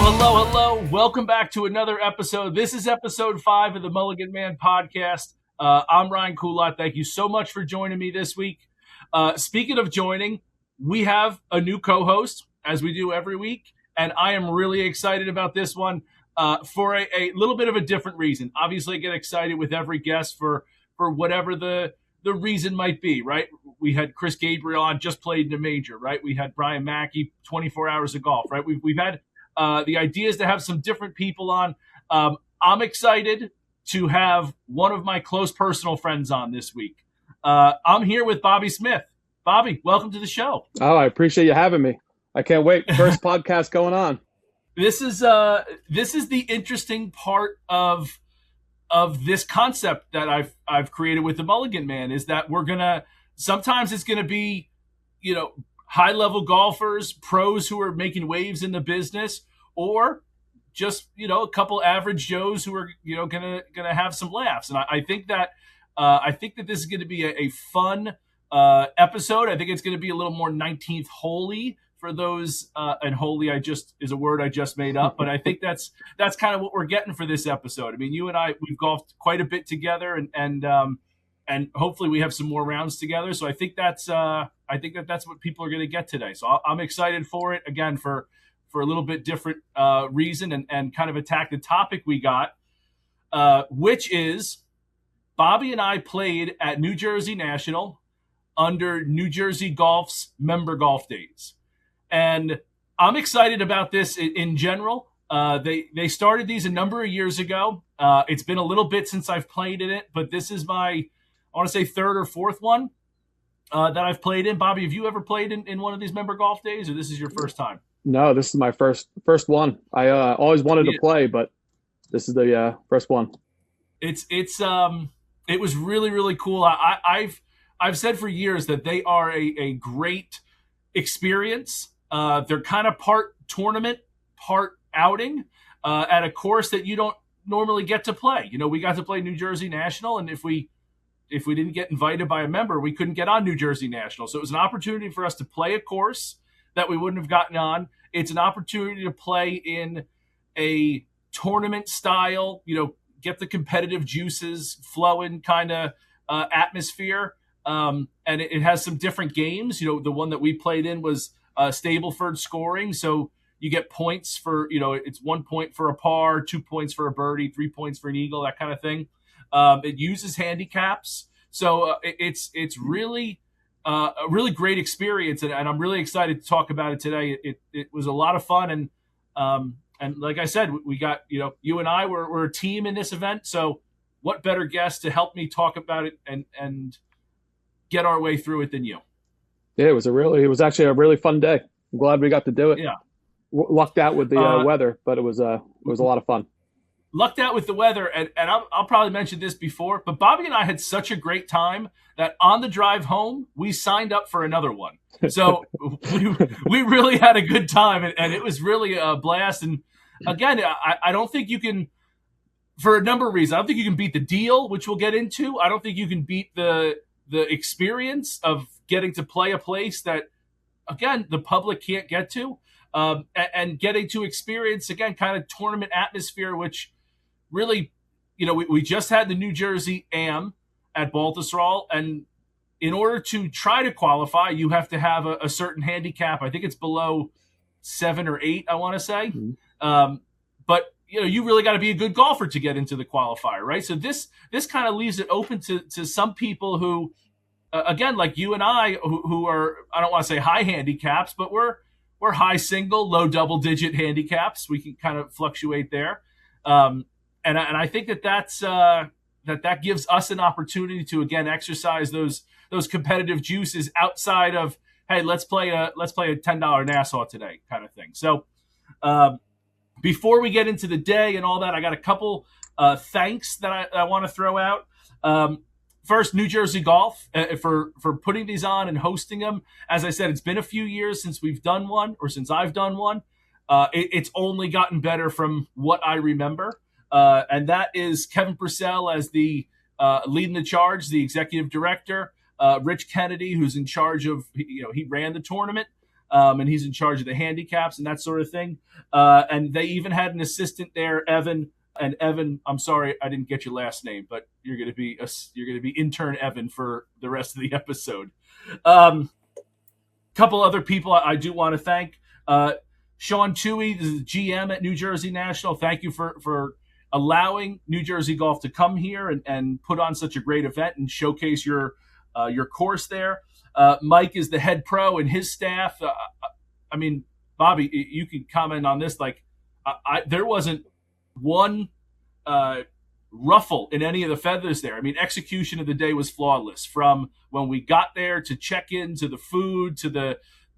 Hello. Welcome back to another episode. This is episode 5 of the Mulligan Man Podcast. I'm Ryan Coolott. Thank you so much for joining me this week. Speaking of joining, we have a new co-host, as we do every week, and I am really excited about this one for a little bit of a different reason. Obviously, I get excited with every guest for whatever the reason might be, right? We had Chris Gabriel on, just played in a major, right? We had Brian Mackey, 24 hours of golf, right? We've had the idea is to have some different people on. I'm excited to have one of my close personal friends on this week. I'm here with Bobby Smith. Bobby, welcome to the show. Oh, I appreciate you having me. I can't wait. First podcast going on. This is the interesting part of this concept that I've created with the Mulligan Man, is that sometimes it's gonna be, high-level golfers, pros who are making waves in the business, or just, a couple average Joes who are, gonna have some laughs. And I think that this is going to be a fun episode. I think it's going to be a little more 19th holy for those, and holy is a word I just made up, but I think that's kind of what we're getting for this episode. I mean, you and we've golfed quite a bit together, and hopefully we have some more rounds together. So I think that's what people are going to get today. So I'm excited for it, again, for a little bit different reason, and kind of attack the topic we got, which is Bobby and I played at New Jersey National under New Jersey Golf's member golf days. And I'm excited about this in general. They started these a number of years ago. It's been a little bit since I've played in it, but this is I want to say third or fourth one that I've played in. Bobby, have you ever played in one of these member golf days, or this is your first time? No, this is my first one. I always wanted to play, but this is the first one. It was really, really cool. I've said for years that they are a great experience. They're kind of part tournament, part outing at a course that you don't normally get to play. We got to play New Jersey National, and if we didn't get invited by a member, we couldn't get on New Jersey National. So it was an opportunity for us to play a course that we wouldn't have gotten on. It's an opportunity to play in a tournament style, get the competitive juices flowing kind of atmosphere. And it has some different games. The one that we played in was Stableford scoring. So you get points for, it's 1 point for a par, 2 points for a birdie, 3 points for an eagle, that kind of thing. It uses handicaps. So it's really a really great experience. And I'm really excited to talk about it today. It was a lot of fun. And like I said, we got, you and I we're a team in this event. So what better guest to help me talk about it and get our way through it than you? Yeah, it was actually a really fun day. I'm glad we got to do it. Yeah. Lucked out with the weather, but it was a lot of fun. Lucked out with the weather, and I'll probably mention this before, but Bobby and I had such a great time that on the drive home, we signed up for another one. So we really had a good time, and it was really a blast. And again, I don't think you can, for a number of reasons, I don't think you can beat the deal, which we'll get into. I don't think you can beat the experience of getting to play a place that, again, the public can't get to, and getting to experience, again, kind of tournament atmosphere, which really, we just had the New Jersey AM at Baltusrol, and in order to try to qualify, you have to have a certain handicap. I think it's below 7 or 8, I want to say. Mm-hmm. But you really got to be a good golfer to get into the qualifier, right? So this kind of leaves it open to some people who, again, like you and I, who are, I don't want to say high handicaps, but we're high single, low double digit handicaps. We can kind of fluctuate there. And I think that gives us an opportunity to, again, exercise those competitive juices outside of, hey, let's play a $10 Nassau today kind of thing. So before we get into the day and all that, I got a couple thanks that I want to throw out. First, New Jersey Golf for putting these on and hosting them. As I said, it's been a few years since we've done one, or since I've done one. It's only gotten better from what I remember. And that is Kevin Purcell as the leading the charge, the executive director. Rich Kennedy, who's in charge of, he ran the tournament. and he's in charge of the handicaps and that sort of thing. And they even had an assistant there, Evan. And Evan, I'm sorry I didn't get your last name, but you're going to be intern Evan for the rest of the episode. Couple other people I do want to thank. Sean Toohey, the GM at New Jersey National. Thank you for allowing New Jersey Golf to come here and put on such a great event and showcase your course there. Mike is the head pro and his staff. I mean, Bobby, you can comment on this. Like, there wasn't one ruffle in any of the feathers there. I mean, execution of the day was flawless, from when we got there to check-in, to the food, to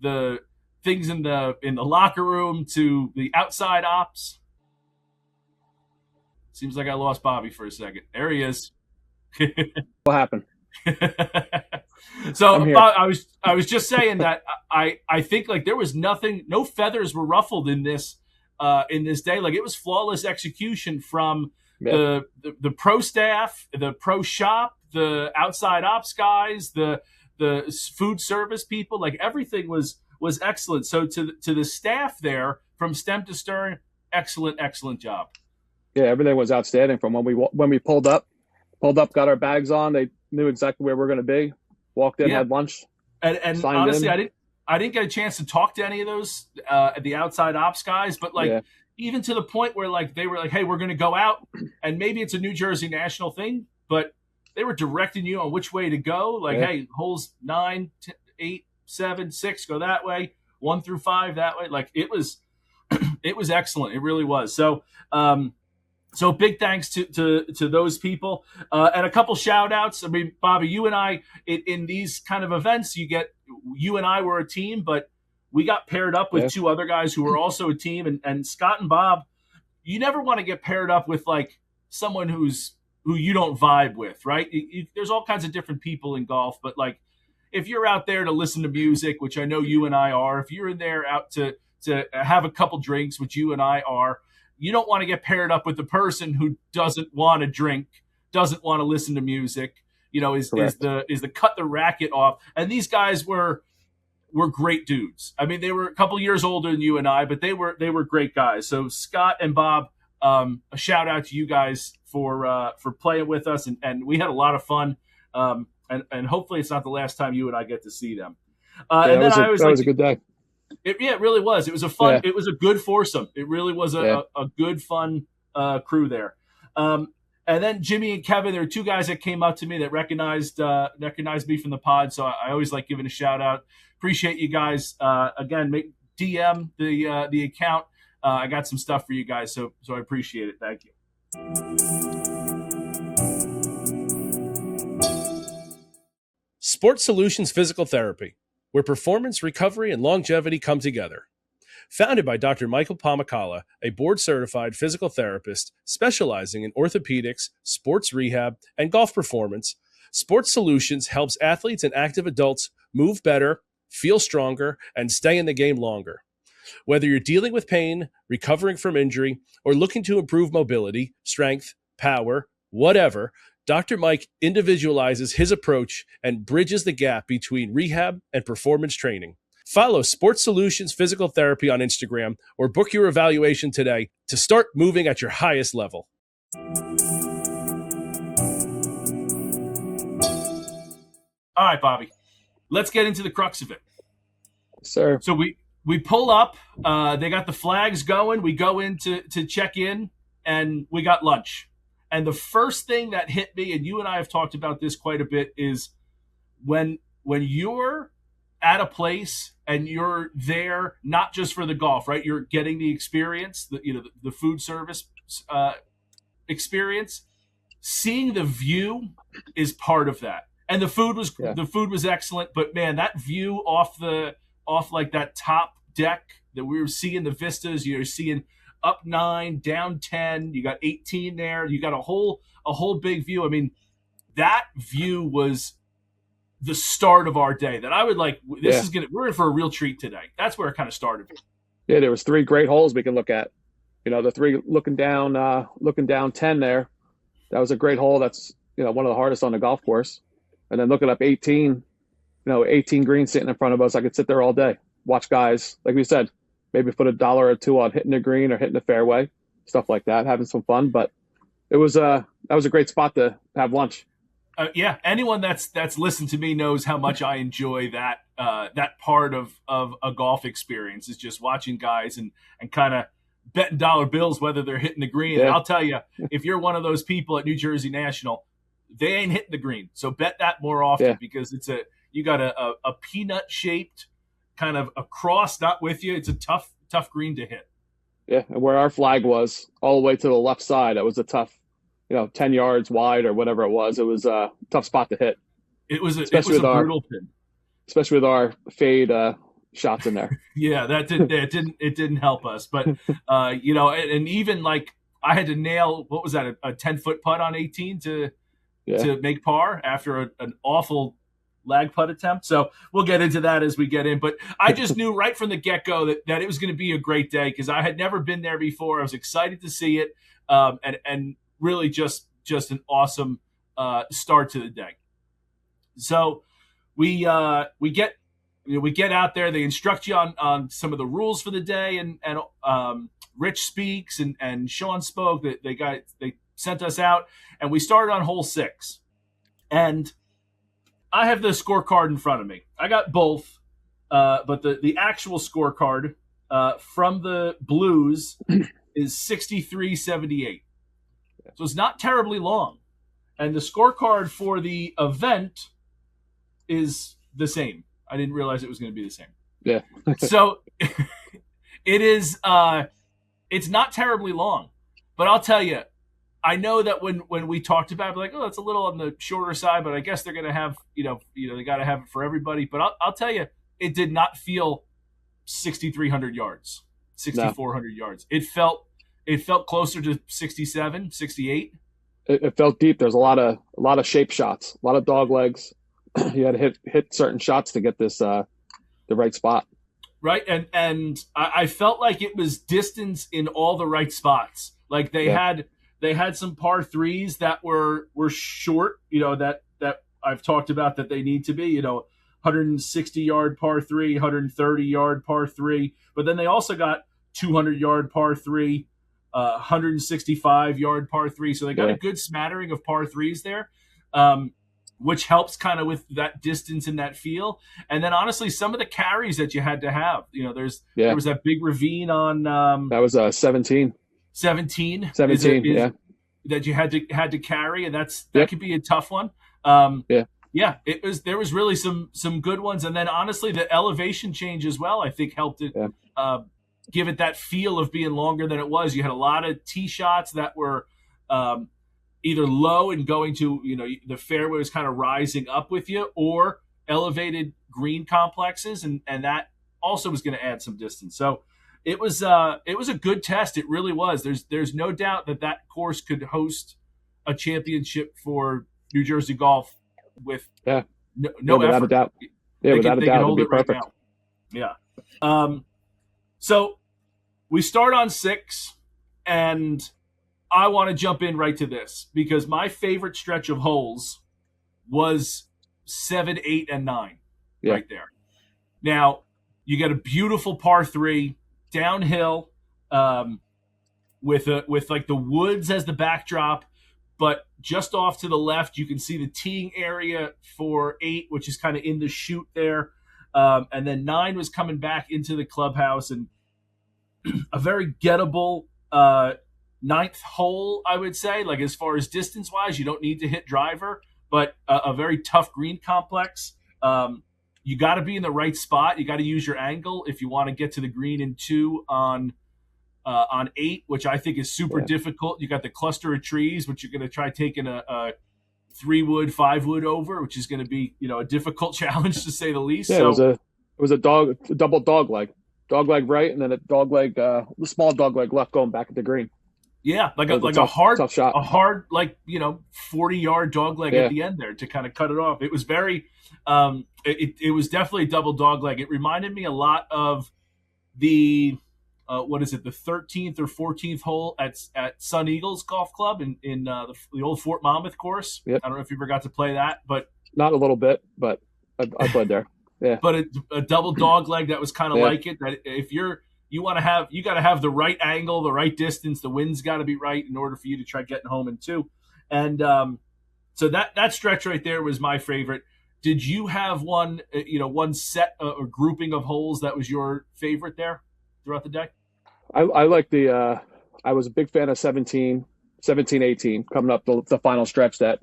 the things in the locker room, to the outside ops. Seems like I lost Bobby for a second. There he is. What happened? So I was just saying that I think like there was no feathers were ruffled in this day. Like, it was flawless execution from the pro staff, the pro shop, the outside ops guys, the food service people. Like, everything was excellent. So to the staff there, from stem to stern, excellent job. Yeah, everything was outstanding. From when we pulled up, got our bags on. They knew exactly where we're going to be. Walked in, had lunch, and honestly, I didn't get a chance to talk to any of those the outside ops guys, but even to the point where like they were like, "Hey, we're going to go out," and maybe it's a New Jersey National thing, but they were directing you on which way to go. Like, hey, holes 9, 8, 7, 6, go that way. 1 through 5 that way. Like, it was excellent. It really was. So. So big thanks to those people, and a couple shout outs. I mean, Bobby, you and I in these kind of events, you and I were a team, but we got paired up with two other guys who were also a team. And Scott and Bob, you never want to get paired up with like someone who you don't vibe with, right? There's all kinds of different people in golf, but like, if you're out there to listen to music, which I know you and I are, if you're in there out to have a couple drinks, which you and I are, you don't want to get paired up with the person who doesn't want to drink, doesn't want to listen to music, is the cut the racket off. And these guys were great dudes. I mean, they were a couple years older than you and I, but they were great guys. So Scott and Bob, a shout out to you guys for playing with us. And we had a lot of fun. And hopefully it's not the last time you and I get to see them. And then that was a good day. It really was. It was it was a good foursome. It really was a good, fun crew there. And then Jimmy and Kevin, there were two guys that came up to me that recognized me from the pod. So I always like giving a shout out. Appreciate you guys. Again, DM the account. I got some stuff for you guys. So I appreciate it. Thank you. Sports Solutions Physical Therapy, where performance, recovery, and longevity come together. Founded by Dr. Michael Pomacala, a board-certified physical therapist specializing in orthopedics, sports rehab, and golf performance, Sports Solutions helps athletes and active adults move better, feel stronger, and stay in the game longer. Whether you're dealing with pain, recovering from injury, or looking to improve mobility, strength, power, whatever, Dr. Mike individualizes his approach and bridges the gap between rehab and performance training. Follow Sports Solutions Physical Therapy on Instagram or book your evaluation today to start moving at your highest level. All right, Bobby, let's get into the crux of it. Sir. So we pull up, they got the flags going. We go in to check in, and we got lunch. And the first thing that hit me, and you and I have talked about this quite a bit, is when you're at a place and you're there not just for the golf, right? You're getting the experience, the food service experience. Seeing the view is part of that. And the food was excellent, but man, that view off like that top deck that we were seeing, the vistas, you're seeing up 9, down 10, you got 18 there, you got a whole big view. I mean, that view was the start of our day. That I would like. We're in for a real treat today. That's where it kind of started. Yeah, there was 3 great holes we could look at. The 3 looking down 10 there. That was a great hole. That's one of the hardest on the golf course. And then looking up 18, 18 greens sitting in front of us. I could sit there all day. watch guys, like we said, maybe put $1 or $2 on hitting the green or hitting the fairway, stuff like that, having some fun. But it was that was a great spot to have lunch. Yeah, anyone that's listened to me knows how much I enjoy that that part of a golf experience is just watching guys and kind of betting dollar bills whether they're hitting the green. Yeah. And I'll tell you, if you're one of those people at New Jersey National, they ain't hitting the green. So bet that more often because you got a peanut shaped kind of across, not with you. It's a tough green to hit. Yeah, and where our flag was all the way to the left side, that was a tough, 10 yards wide or whatever it was. It was a tough spot to hit. It was a brutal pin. Especially with our fade shots in there. Yeah, it didn't help us. But, and even like I had to nail, what was that, a 10-foot putt on 18 to make par after an awful lag putt attempt. So we'll get into that as we get in. But I just knew right from the get-go that it was going to be a great day because I had never been there before. I was excited to see it, and really just an awesome start to the day. So we get out there. They instruct you on some of the rules for the day, and Rich speaks and Sean spoke. They sent us out, and we started on hole 6. And I have the scorecard in front of me. I got both, but the actual scorecard from the Blues is 63-78. So it's not terribly long. And the scorecard for the event is the same. I didn't realize it was going to be the same. Yeah. So it is. It's not terribly long, but I'll tell you, I know that when we talked about it, like, oh, that's a little on the shorter side, but I guess they're going to have, they got to have it for everybody. But I'll tell you, it did not feel 6,300 yards, 6,400 yards. It felt closer to 67, 68. It felt deep. There's a lot of shape shots, a lot of dog legs. You had to hit certain shots to get this the right spot. Right, and I felt like it was distance in all the right spots. Like they had some par 3s that were short, that I've talked about that they need to be, 160-yard par 3, 130-yard par 3. But then they also got 200-yard par 3, 165-yard par 3. So they got a good smattering of par 3s there, which helps kind of with that distance and that feel. And then honestly, some of the carries that you had to have, there was that big ravine on that was 17. 17, that you had to carry, and that could be a tough one. There was really some good ones, and then honestly the elevation change as well I think helped it give it that feel of being longer than it was. You had a lot of tee shots that were either low and going to the fairway was kind of rising up with you, or elevated green complexes, and that also was going to add some distance. So it was a good test. It really was. There's no doubt that course could host a championship for New Jersey golf with no without effort. a doubt. Yeah, without a doubt, it'd be perfect. Right now. So we start on 6, and I want to jump in right to this because my favorite stretch of holes was 7, 8, and 9 right there. Now you got a beautiful par 3 downhill with like the woods as the backdrop, but just off to the left you can see the teeing area for 8, which is kind of in the chute there, and then 9 was coming back into the clubhouse, and a very gettable 9th hole, I would say. Like as far as distance wise, you don't need to hit driver, but a very tough green complex. You got to be in the right spot. You got to use your angle if you want to get to the green in 2 on 8, which I think is super difficult. You got the cluster of trees, which you're going to try taking a 3-wood, 5-wood over, which is going to be a difficult challenge to say the least. Yeah, so, it was a double dog leg right, and then a dog leg, the small dog leg left going back at the green. Yeah, a hard shot. A hard 40-yard dog leg at the end there to kind of cut it off. It was very it was definitely a double dog leg. It reminded me a lot of the the 13th or 14th hole at Sun Eagles Golf Club in the old Fort Monmouth course. Yep. I don't know if you ever got to play that, but not a little bit, but I played there. Yeah. but a double dog leg that was kind of Yeah. like it. That if you got to have the right angle, the right distance, the wind's got to be right in order for you to try getting home in two. And so that stretch right there was my favorite. Did you have one set or grouping of holes that was your favorite there throughout the day? I like the I was a big fan of 17, 18 coming up the final stretch that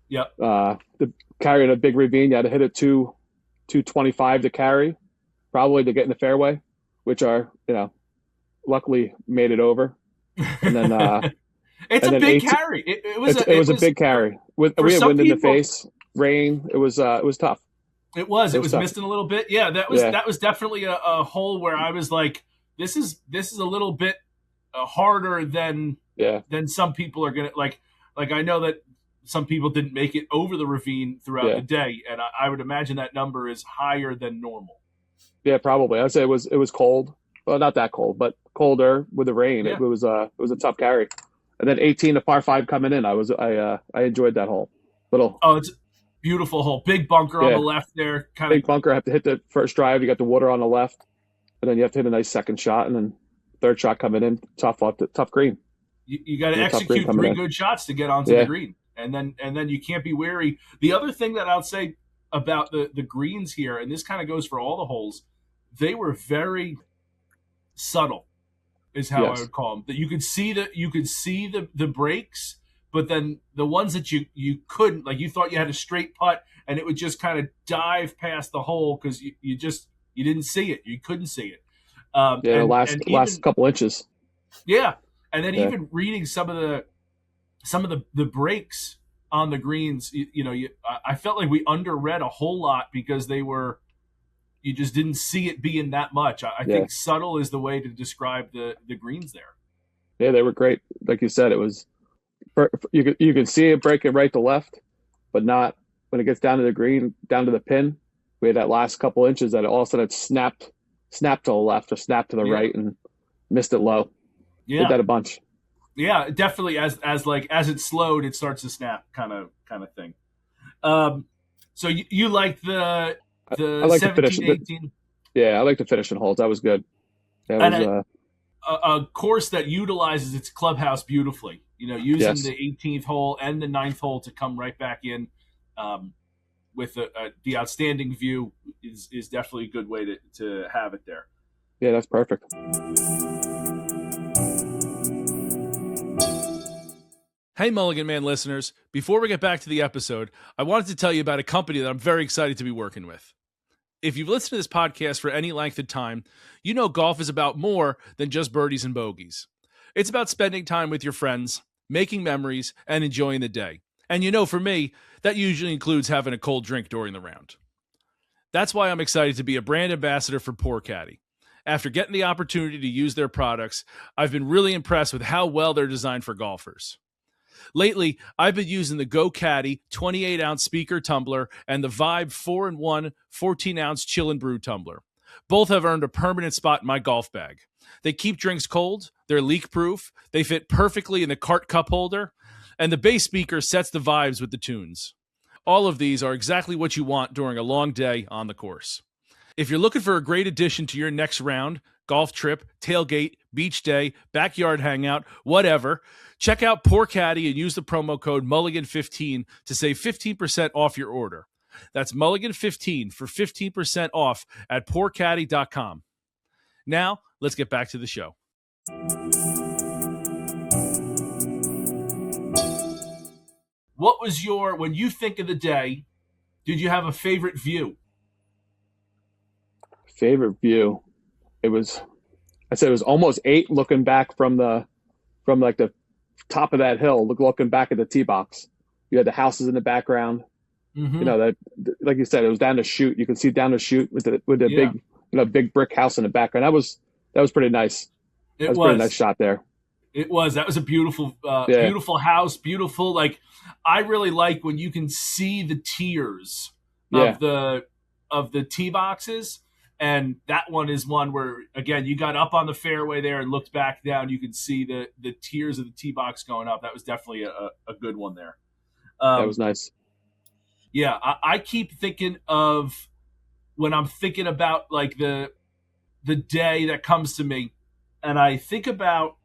Yep. the carrying a big ravine. You had to hit it 225 to carry, probably to get in the fairway, which are, luckily made it over. And then it's and a then big 18 carry. It was a big carry. We had wind in the face, rain. It was tough. It was tough. misting a little bit. Yeah, that was definitely a hole where I was like, this is a little bit harder than some people are gonna like. Like I know that some people didn't make it over the ravine throughout the day, and I would imagine that number is higher than normal. Yeah, probably. I'd say it was cold. Well, not that cold, but colder with the rain. Yeah. It was a tough carry. And then 18, the par 5 coming in. I enjoyed that hole. It's a beautiful hole. Big bunker on the left there. Big bunker. I have to hit the first drive. You got the water on the left, and then you have to hit a nice second shot, and then third shot coming in. Tough green. You got to execute 3 good shots to get onto the green, and then you can't be wary. The other thing that I'll say about the greens here, and this kind of goes for all the holes, they were very subtle, is how I would call them. That you could see the breaks, but then the ones that you couldn't, like you thought you had a straight putt, and it would just kind of dive past the hole because you didn't see it, you couldn't see it. The last couple inches. Yeah, and then even reading some of the breaks on the greens, I felt like we underread a whole lot because you just didn't see it being that much. I think subtle is the way to describe the greens there. Yeah, they were great. Like you said, it was you can see it breaking right to left, but not when it gets down to the green, down to the pin. We had that last couple inches that all of a sudden it snapped to the left or snapped to the right and missed it low. Yeah, did that a bunch. Yeah, definitely. As it slowed, it starts to snap, kind of thing. So you like the I like 17, 18? Yeah, I like the finishing holes. That was good. That was a course that utilizes its clubhouse beautifully. Using the 18th hole and the 9th hole to come right back in with the outstanding view is definitely a good way to have it there. Yeah, that's perfect. Hey, Mulligan Man listeners. Before we get back to the episode, I wanted to tell you about a company that I'm very excited to be working with. If you've listened to this podcast for any length of time, you know golf is about more than just birdies and bogeys. It's about spending time with your friends, making memories, and enjoying the day. And for me, that usually includes having a cold drink during the round. That's why I'm excited to be a brand ambassador for Poor Caddy. After getting the opportunity to use their products, I've been really impressed with how well they're designed for golfers. Lately, I've been using the Go Caddy 28-ounce speaker tumbler and the Vibe 4-in-1 14-ounce chill and brew tumbler. Both have earned a permanent spot in my golf bag. They keep drinks cold, they're leak-proof, they fit perfectly in the cart cup holder, and the bass speaker sets the vibes with the tunes. All of these are exactly what you want during a long day on the course. If you're looking for a great addition to your next round, golf trip, tailgate, beach day, backyard hangout, whatever, check out Poor Caddy and use the promo code Mulligan15 to save 15% off your order. That's Mulligan15 for 15% off at poorcaddy.com. Now, let's get back to the show. What was when you think of the day, did you have a favorite view? Favorite view? I'd say it was almost 8 looking back from the top of that hill, looking back at the tee box. You had the houses in the background. Mm-hmm. That, like you said, it was down the chute. You can see down the chute with the big brick house in the background. That was pretty nice. That was a pretty nice shot there. It was. That was a beautiful, beautiful house. Beautiful. Like, I really like when you can see the tiers of the tee boxes. And that one is one where, again, you got up on the fairway there and looked back down. You could see the tiers of the tee box going up. That was definitely a good one there. That was nice. Yeah, I keep thinking of when I'm thinking about like the day that comes to me, and I think about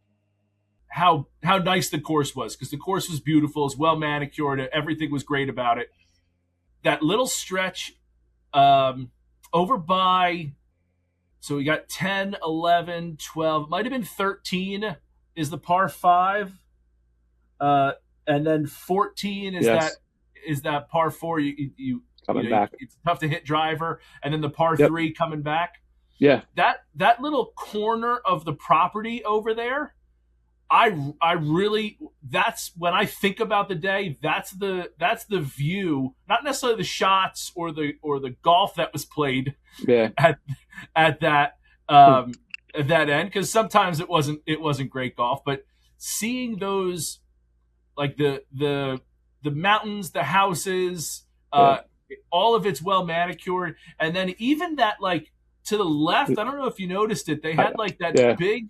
how nice the course was, because the course was beautiful, it was well manicured, everything was great about it. That little stretch over by, so we got 10, 11, 12, might have been 13 is the par 5, and then 14 is that par 4. You coming back. It's tough to hit driver, and then the par 3 coming back. Yeah, that little corner of the property over there, I really, that's when I think about the day, that's the view, not necessarily the shots or the golf that was played at that at that end, because sometimes it wasn't great golf, but seeing those, like the mountains, the houses, all of it's well manicured, and then even that, like, to the left, I don't know if you noticed it, they had like that big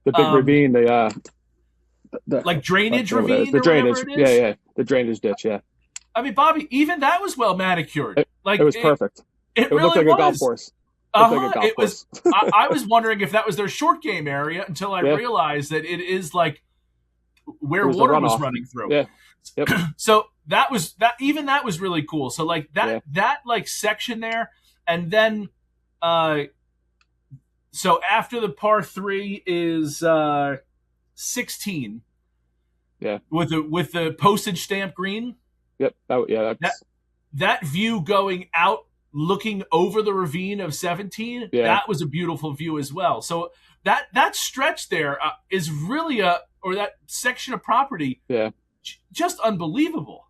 ravine, the like drainage ravine, the drainage, it is. The drainage ditch, I mean, Bobby, even that was well manicured. It was perfect. It really looked like a golf course. It was. I was wondering if that was their short game area until I realized that it is like where water was running through. Yeah. Yep. So that was really cool. So like that like section there, and then so after the par 3 is 16. Yeah. With the postage stamp green. Yep. That view going out, looking over the ravine of 17, that was a beautiful view as well. So that stretch there is really or that section of property, just unbelievable.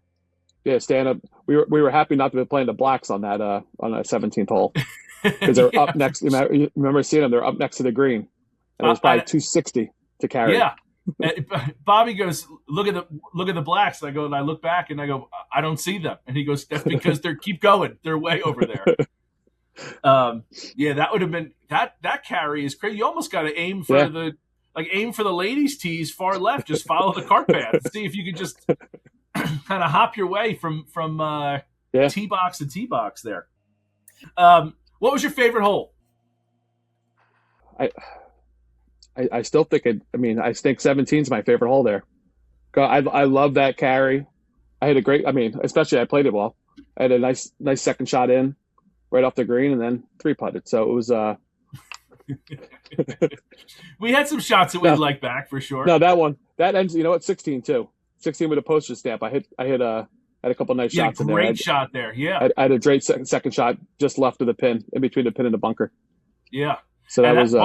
Yeah, stand up. We were happy not to be playing the blacks on that 17th hole, because they're up next. You remember seeing them? They're up next to the green, and it was probably 260 to carry. Yeah. Bobby goes, look at the blacks. And I look back and I go, I don't see them. And he goes, that's because keep going. They're way over there. That would have been that carry is crazy. You almost got to aim for the ladies' tees far left. Just follow the cart path. See if you could just kind of hop your way from tee box to tee box there. What was your favorite hole? I still think I think 17 is my favorite hole there. I love that carry. I had a great, especially I played it well. I had a nice second shot in right off the green, and then 3-putted. So it was we had some shots that we'd like back for sure. No, that ends, 16 too. 16 with a postage stamp. I had a couple nice shots in there. Great shot there. Yeah. I had a great second shot just left of the pin, in between the pin and the bunker. Yeah. So that was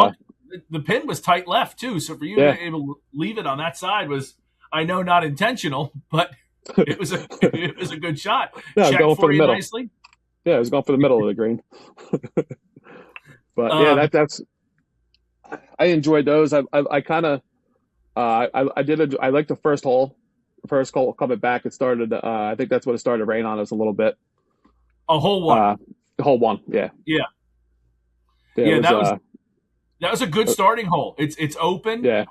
the pin was tight left too, so for you to be able to leave it on that side was, I know, not intentional, but it was a good shot. Yeah, checked going for the middle. Nicely. Yeah, it was going for the middle of the green. But that's I enjoyed those. I kind of I liked the first hole. The first hole coming back, it started. I think that's what it started to rain on us a little bit. Hole 1. Hole 1, yeah. That was a good starting hole. It's open. Yeah.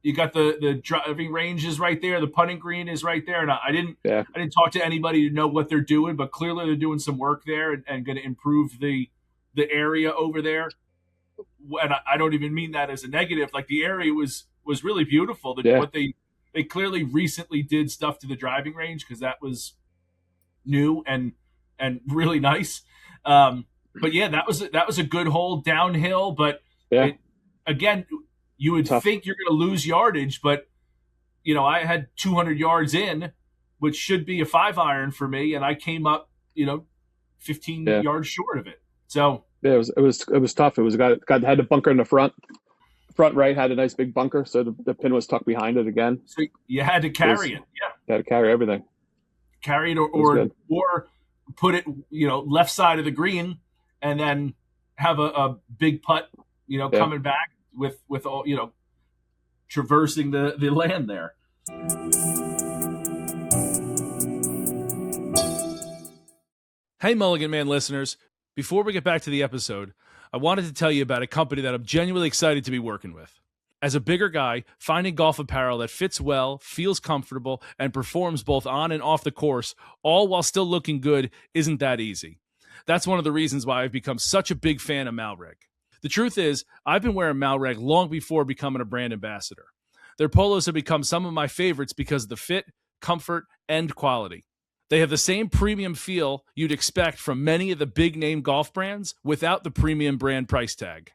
You got the driving range is right there. The putting green is right there. And I didn't talk to anybody to know what they're doing, but clearly they're doing some work there and going to improve the area over there. And I don't even mean that as a negative. Like, the area was really beautiful. What they clearly recently did stuff to the driving range, because that was new and really nice. But yeah, that was a good hole downhill. But again, you would think you're going to lose yardage, but I had 200 yards in, which should be a 5-iron for me, and I came up 15 yards short of it. So it was tough. It was had a bunker in the front right, had a nice big bunker, so the pin was tucked behind it again. So you had to carry it. Yeah, you had to carry everything. Carry it or put it left side of the green, and then have a big putt coming back with all traversing the land there. Hey, Mulligan Man listeners. Before we get back to the episode, I wanted to tell you about a company that I'm genuinely excited to be working with. As a bigger guy, finding golf apparel that fits well, feels comfortable, and performs both on and off the course, all while still looking good, isn't that easy. That's one of the reasons why I've become such a big fan of Malreg. The truth is, I've been wearing Malreg long before becoming a brand ambassador. Their polos have become some of my favorites because of the fit, comfort, and quality. They have the same premium feel you'd expect from many of the big-name golf brands without the premium brand price tag.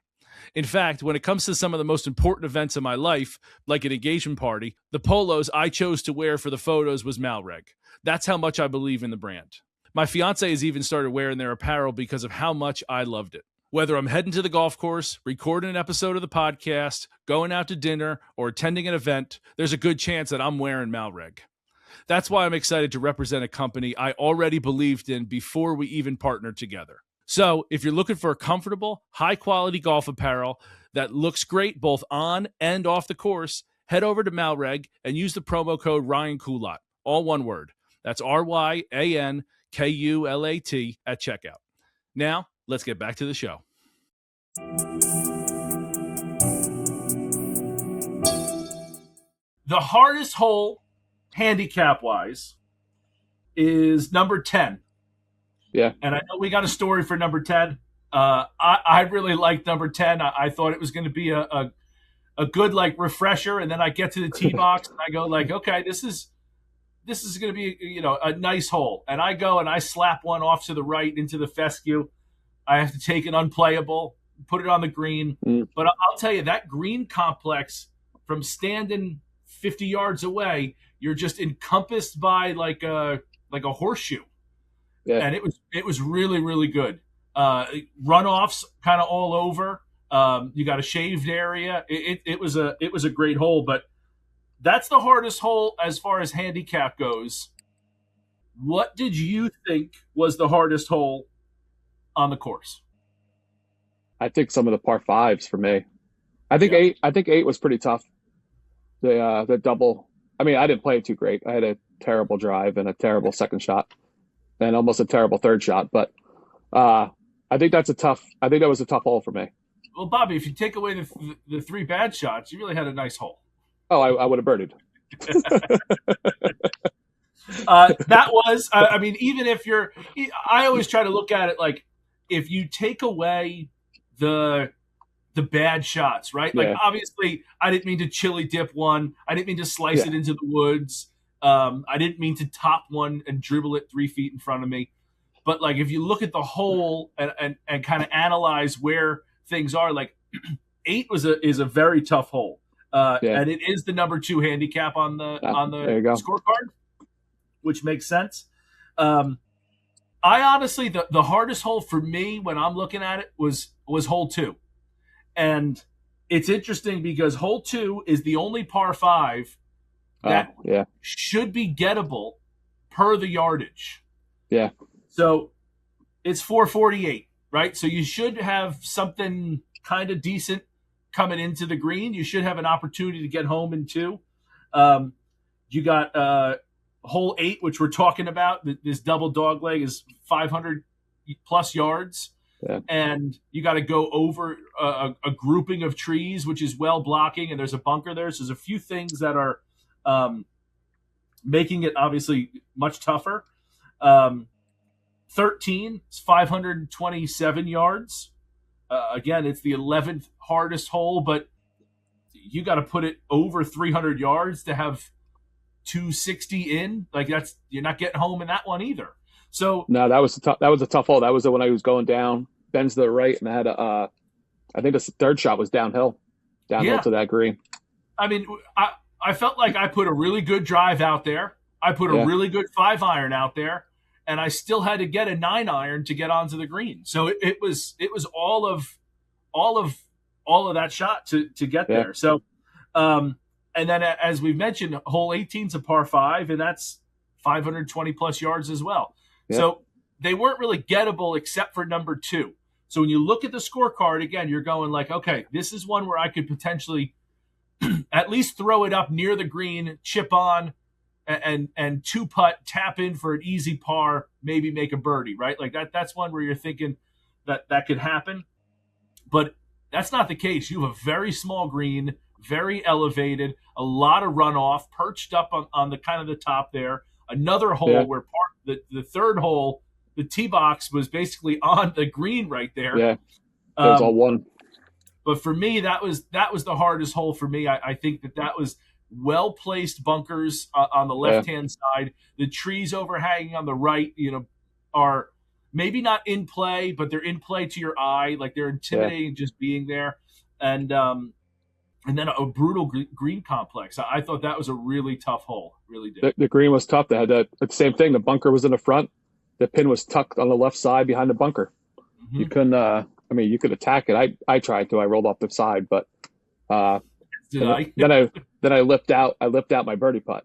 In fact, when it comes to some of the most important events in my life, like an engagement party, the polos I chose to wear for the photos was Malreg. That's how much I believe in the brand. My fiance has even started wearing their apparel because of how much I loved it. Whether I'm heading to the golf course, recording an episode of the podcast, going out to dinner, or attending an event, there's a good chance that I'm wearing Malreg. That's why I'm excited to represent a company I already believed in before we even partnered together. So if you're looking for a comfortable, high-quality golf apparel that looks great both on and off the course, head over to Malreg and use the promo code Ryan Kulat, all one word. That's RyanKulat at checkout. Now, let's get back to the show. The hardest hole, handicap-wise, is number 10. Yeah. And I know we got a story for number 10. I really liked number 10. I thought it was going to be a good like refresher, and then I get to the tee box and I go like, okay, this is going to be a nice hole, and I go and I slap one off to the right into the fescue. I have to take an unplayable, put it on the green. But I'll tell you, that green complex, from standing 50 yards away, you're just encompassed by like a horseshoe. Yeah. And it was really, really good. Runoffs kind of all over. You got a shaved area. It was a great hole, but that's the hardest hole as far as handicap goes. What did you think was the hardest hole on the course? I think some of the par fives for me. I think eight was pretty tough. The double. I mean, I didn't play it too great. I had a terrible drive and a terrible second shot, and almost a terrible third shot. But I think that was a tough hole for me. Well, Bobby, if you take away the three bad shots, you really had a nice hole. Oh, I would have birdied. That was, I mean, even if I always try to look at it like, if you take away the bad shots, right? Like, obviously, I didn't mean to chili dip one. I didn't mean to slice it into the woods. I didn't mean to top one and dribble it 3 feet in front of me. But like, if you look at the hole and kind of analyze where things are, like 8 is a very tough hole, and it is the number 2 handicap on the scorecard, which makes sense. I honestly, the hardest hole for me when I'm looking at it was hole 2, and it's interesting because hole 2 is the only par 5 that should be gettable per the yardage. Yeah. So it's 448, right? So you should have something kind of decent coming into the green. You should have an opportunity to get home in 2. You got hole 8, which we're talking about. This double dog leg is 500 plus yards. Yeah. And you got to go over a grouping of trees, which is well blocking, and there's a bunker there. So there's a few things that are making it obviously much tougher. 13 is 527 yards. Again, it's the 11th hardest hole, but you got to put it over 300 yards to have 260 in. Like, you're not getting home in that one either. So no, that was a tough hole. That was the one I was going down, bends to the right, and I had I think the third shot was downhill to that green. I mean, I felt like I put a really good drive out there. I put a really good 5-iron out there, and I still had to get a 9-iron to get onto the green. So it was all of that shot to get there. So, and then as we've mentioned, hole 18 is a par 5, and that's 520 plus yards as well. Yeah. So they weren't really gettable except for number 2. So when you look at the scorecard again, you're going like, okay, this is one where I could potentially at least throw it up near the green, chip on, and 2-putt, tap in for an easy par, maybe make a birdie, right? Like that's one where you're thinking that could happen. But that's not the case. You have a very small green, very elevated, a lot of runoff, perched up on the kind of the top there. Another hole where the third hole the tee box was basically on the green right there. Yeah, it was all one. But for me, that was the hardest hole for me. I think that was well-placed bunkers on the left-hand side. The trees overhanging on the right, are maybe not in play, but they're in play to your eye. Like they're intimidating just being there. And then a brutal green complex. I thought that was a really tough hole. Really did. The green was tough. They had the same thing. The bunker was in the front. The pin was tucked on the left side behind the bunker. Mm-hmm. You couldn't. You could attack it. I tried to. I rolled off the side, but then I lipped out. I lipped out my birdie putt.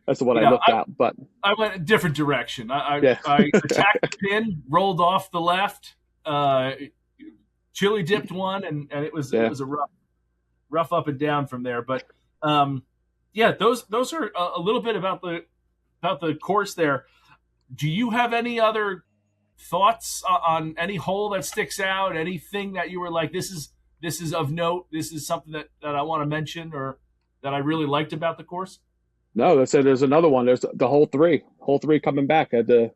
That's the one I lipped out. But I went a different direction. I attacked the pin, rolled off the left, chili dipped one, and it was a rough up and down from there. But those are a little bit about the course there. Do you have any other thoughts on any hole that sticks out? Anything that you were like, this is of note, this is something that I want to mention or that I really liked about the course? No, they said there's another one. There's the hole three coming back at the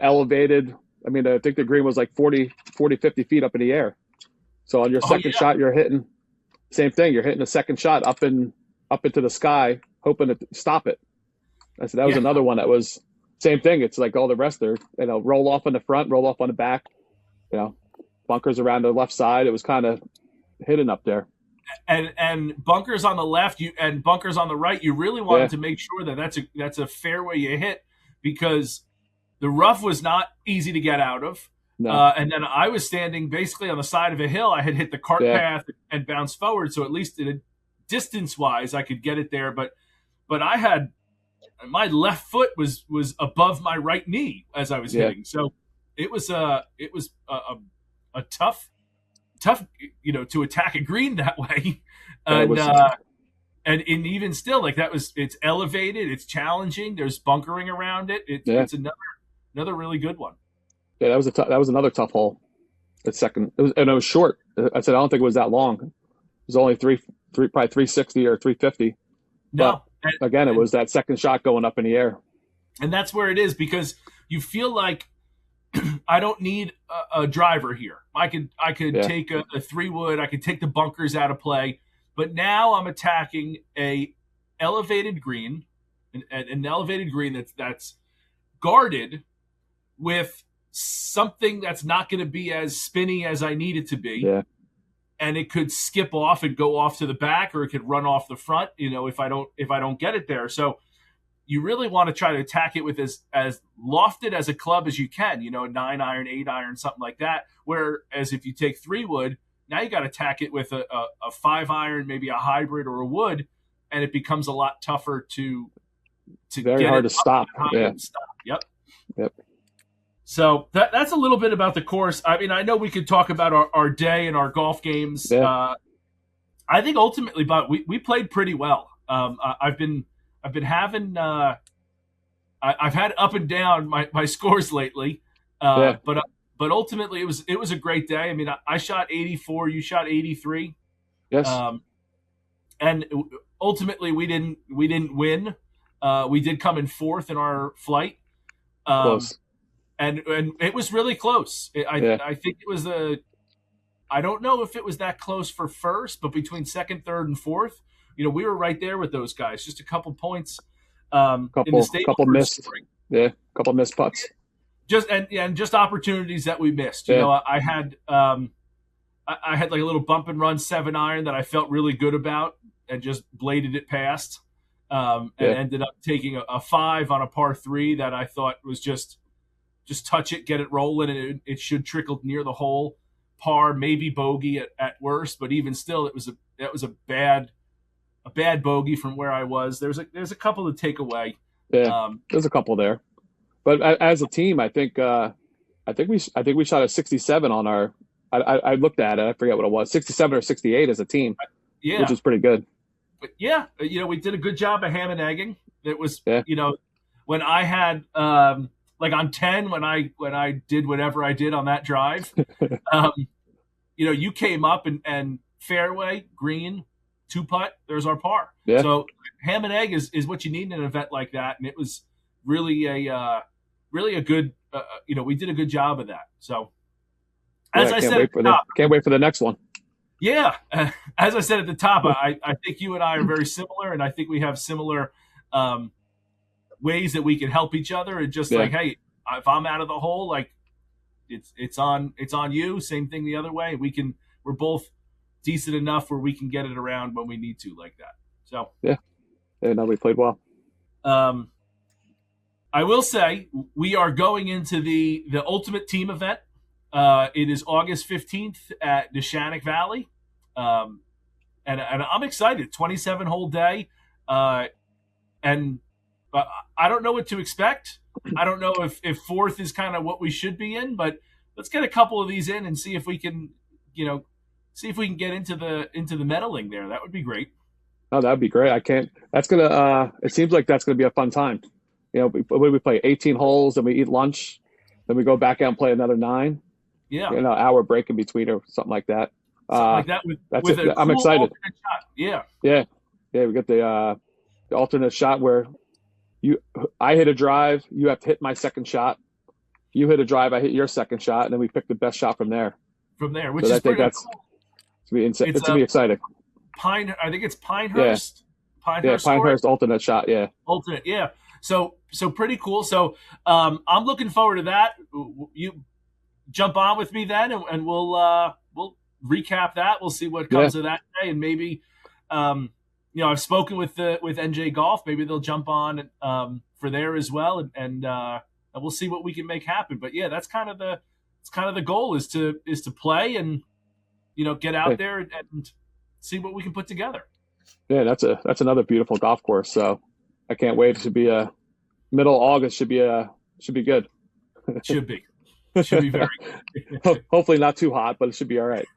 elevated. I think the green was like 40, 50 feet up in the air. So on your second shot, you're hitting same thing. You're hitting a second shot up into the sky, hoping to stop it. I said that was another one that was same thing. It's like all the rest are, roll off on the front, roll off on the back, bunkers around the left side. It was kind of hidden up there. And bunkers on the left, and bunkers on the right. You really wanted to make sure that that's a fairway you hit, because the rough was not easy to get out of. No. And then I was standing basically on the side of a hill. I had hit the cart path and bounced forward, so at least distance-wise, I could get it there. But I had my left foot was above my right knee as I was hitting, so it was a tough to attack a green that way, and even still, like it's elevated, it's challenging. There's bunkering around it. It's another really good one. Yeah, that was another tough hole. The second, it was short. I said I don't think it was that long. It was only probably 360 or 350. No, but again, it was that second shot going up in the air. And that's where it is, because you feel like I don't need a driver here. I could take a 3-wood. I could take the bunkers out of play. But now I'm attacking an elevated green that's guarded with something that's not going to be as spinny as I need it to be. Yeah. And it could skip off and go off to the back, or it could run off the front, if I don't get it there. So you really want to try to attack it with as lofted as a club as you can, a 9-iron, 8-iron, something like that. Whereas if you take 3-wood, now you got to attack it with a 5-iron, maybe a hybrid or a wood, and it becomes a lot tougher to very get hard it to stop. Yeah. Stop. Yep. So that's a little bit about the course. I know we could talk about our day and our golf games. Yeah. I think ultimately, but we played pretty well. I've been having I've had up and down my scores lately, but ultimately it was a great day. I shot 84, you shot 83. Yes. And ultimately we didn't win. We did come in fourth in our flight. Close. And it was really close. I think it was I don't know if it was that close for first, but between second, third, and fourth, we were right there with those guys. Just a couple points. In the couple missed. Yeah, a couple missed putts. Just opportunities that we missed. I had like a little bump and run 7-iron that I felt really good about, and just bladed it past, and ended up taking a 5 on a par 3 that I thought was just touch it, get it rolling, and it should trickle near the hole. Par, maybe bogey at worst, but even still, that was a bad bogey from where I was. There's a couple to take away. Yeah, there's a couple there, but as a team, I think we shot a 67 on our. I looked at it. I forget what it was, 67 or 68 as a team. Yeah, which is pretty good. But we did a good job of ham and egging. It was when I had like on 10 when I did whatever I did on that drive, you came up and fairway, green, 2-putt, there's our par. Yeah. So ham and egg is what you need in an event like that. And it was really a we did a good job of that. So as I said at the top, can't wait for the next one. Yeah, as I said at the top, I think you and I are very similar, and I think we have similar ways that we can help each other. And just like, hey, if I'm out of the hole, like it's on you. Same thing the other way. We're both decent enough where we can get it around when we need to, like that. So no, we played well. I will say we are going into the Ultimate Team event. It is August 15th at Neshannock Valley. And I'm excited. 27-hole day. And I don't know what to expect. I don't know if fourth is kind of what we should be in, but let's get a couple of these in and see if we can, get into the medaling there. That would be great. Oh, that would be great. It seems like that's going to be a fun time. We play 18 holes and we eat lunch, then we go back out and play another 9. Yeah. Hour break in between or something like that. I'm excited. Shot. Yeah. Yeah. We got the alternate shot where I hit a drive, you have to hit my second shot. You hit a drive, I hit your second shot, and then we pick the best shot from there. Which is pretty cool. It's going to be exciting. I think it's Pinehurst. Yeah. Pinehurst alternate shot. Yeah. Alternate. Yeah. So pretty cool. So I'm looking forward to that. You jump on with me then, and we'll recap that. We'll see what comes of that day, and maybe I've spoken with NJ Golf. Maybe they'll jump on for there as well, and we'll see what we can make happen. But yeah, that's kind of the goal is to play and get out there and see what we can put together. Yeah, that's another beautiful golf course. So I can't wait. It should be middle August. Should be good. It should be very good. Hopefully not too hot, but it should be all right.